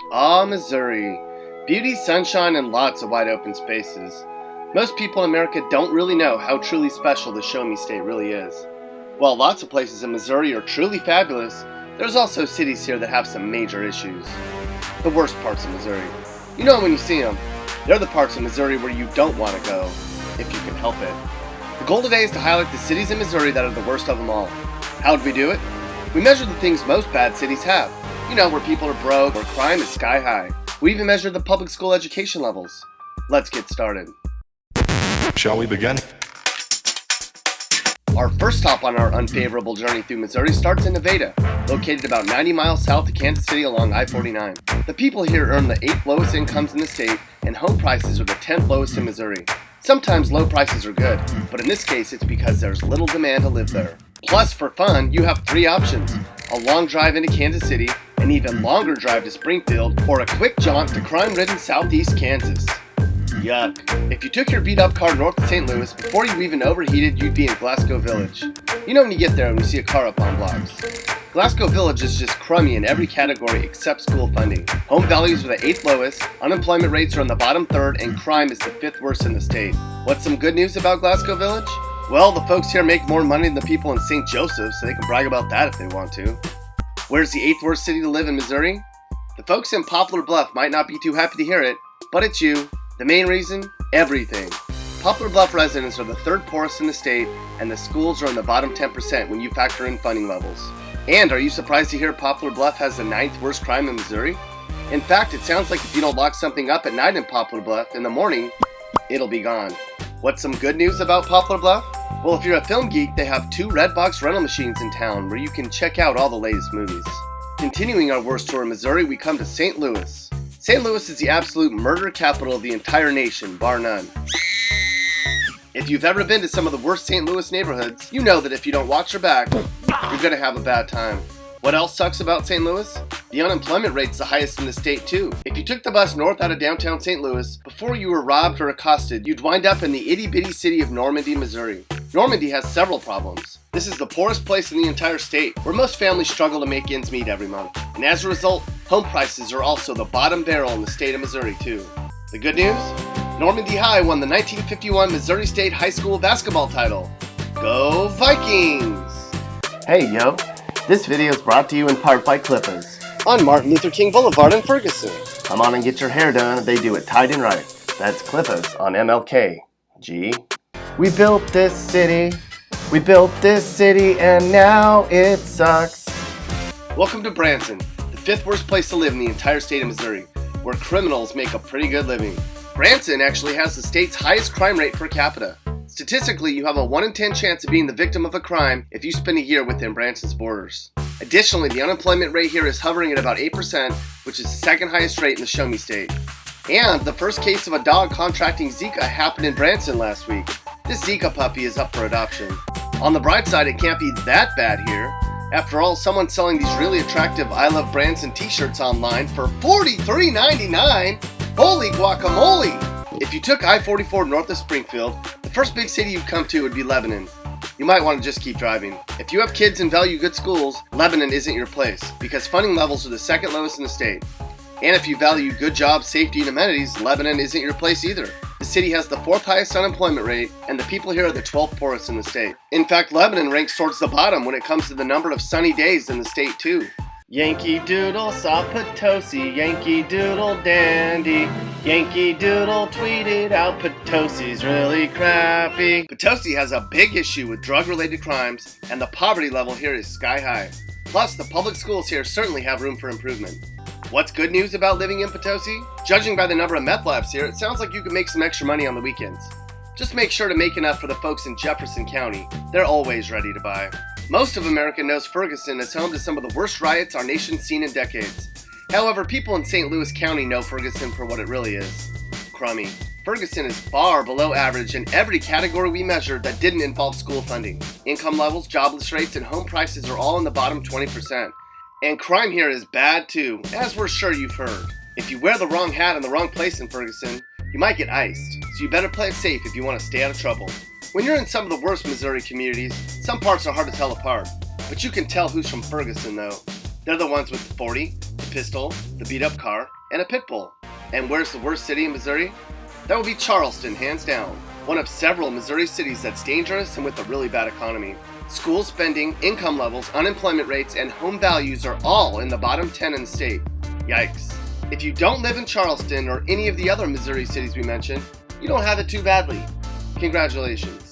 Ah, Missouri. Beauty, sunshine, and lots of wide open spaces. Most people in America don't really know how truly special the Show Me State really is. While lots of places in Missouri are truly fabulous, there's also cities here that have some major issues. The worst parts of Missouri. You know when you see them. They're the parts of Missouri where you don't want to go, if you can help it. The goal today is to highlight the cities in Missouri that are the worst of them all. How would we do it? We measure the things most bad cities have. You know, where people are broke, where crime is sky high. We even measure the public school education levels. Let's get started. Shall we begin? Our first stop on our unfavorable journey through Missouri starts in Nevada, located about 90 miles south of Kansas City along I-49. The people here earn the 8th lowest incomes in the state, and home prices are the 10th lowest in Missouri. Sometimes low prices are good, but in this case it's because there's little demand to live there. Plus, for fun, you have 3 options: a long drive into Kansas City, an even longer drive to Springfield, or a quick jaunt to crime-ridden southeast Kansas. Yuck. If you took your beat-up car north of St. Louis, before you even overheated, you'd be in Glasgow Village. You know when you get there and you see a car up on blocks. Glasgow Village is just crummy in every category except school funding. Home values are the 8th lowest, unemployment rates are in the bottom third, and crime is the 5th worst in the state. What's some good news about Glasgow Village? Well, the folks here make more money than the people in St. Joseph, so they can brag about that if they want to. Where's the 8th worst city to live in Missouri? The folks in Poplar Bluff might not be too happy to hear it, but it's you. The main reason? Everything. Poplar Bluff residents are the 3rd poorest in the state, and the schools are in the bottom 10% when you factor in funding levels. And are you surprised to hear Poplar Bluff has the 9th worst crime in Missouri? In fact, it sounds like if you don't lock something up at night in Poplar Bluff, in the morning, it'll be gone. What's some good news about Poplar Bluff? Well, if you're a film geek, they have 2 Redbox rental machines in town where you can check out all the latest movies. Continuing our worst tour in Missouri, we come to St. Louis. St. Louis is the absolute murder capital of the entire nation, bar none. If you've ever been to some of the worst St. Louis neighborhoods, you know that if you don't watch your back, you're gonna have a bad time. What else sucks about St. Louis? The unemployment rate's the highest in the state too. If you took the bus north out of downtown St. Louis, before you were robbed or accosted, you'd wind up in the itty-bitty city of Normandy, Missouri. Normandy has several problems. This is the poorest place in the entire state, where most families struggle to make ends meet every month. And as a result, home prices are also the bottom barrel in the state of Missouri too. The good news? Normandy High won the 1951 Missouri State High School basketball title. Go Vikings! Hey yo, this video is brought to you in part by Clippers on Martin Luther King Boulevard in Ferguson. Come on and get your hair done, they do it tight and right. That's Clippers on MLK. G. We built this city, and now it sucks. Welcome to Branson, the 5th worst place to live in the entire state of Missouri, where criminals make a pretty good living. Branson actually has the state's highest crime rate per capita. Statistically, you have a 1 in 10 chance of being the victim of a crime if you spend a year within Branson's borders. Additionally, the unemployment rate here is hovering at about 8%, which is the 2nd highest rate in the Show Me State. And the first case of a dog contracting Zika happened in Branson last week. This Zika puppy is up for adoption. On the bright side, it can't be that bad here. After all, someone's selling these really attractive I Love Branson t-shirts online for $43.99. Holy guacamole! If you took I-44 north of Springfield, the first big city you'd come to would be Lebanon. You might want to just keep driving. If you have kids and value good schools, Lebanon isn't your place, because funding levels are the 2nd lowest in the state. And if you value good jobs, safety, and amenities, Lebanon isn't your place either. The city has the 4th highest unemployment rate, and the people here are the 12th poorest in the state. In fact, Lebanon ranks towards the bottom when it comes to the number of sunny days in the state too. Yankee Doodle saw Potosi, Yankee Doodle dandy. Yankee Doodle tweeted out Potosi's really crappy. Potosi has a big issue with drug-related crimes, and the poverty level here is sky high. Plus, the public schools here certainly have room for improvement. What's good news about living in Potosi? Judging by the number of meth labs here, it sounds like you can make some extra money on the weekends. Just make sure to make enough for the folks in Jefferson County. They're always ready to buy. Most of America knows Ferguson is home to some of the worst riots our nation's seen in decades. However, people in St. Louis County know Ferguson for what it really is: crummy. Ferguson is far below average in every category we measured that didn't involve school funding. Income levels, jobless rates, and home prices are all in the bottom 20%. And crime here is bad too, as we're sure you've heard. If you wear the wrong hat in the wrong place in Ferguson, you might get iced, so you better play it safe if you want to stay out of trouble. When you're in some of the worst Missouri communities, some parts are hard to tell apart, but you can tell who's from Ferguson though. They're the ones with the 40, the pistol, the beat-up car, and a pit bull. And where's the worst city in Missouri? That would be Charleston, hands down. One of several Missouri cities that's dangerous and with a really bad economy. School spending, income levels, unemployment rates, and home values are all in the bottom 10 in the state. Yikes. If you don't live in Charleston or any of the other Missouri cities we mentioned, you don't have it too badly. Congratulations.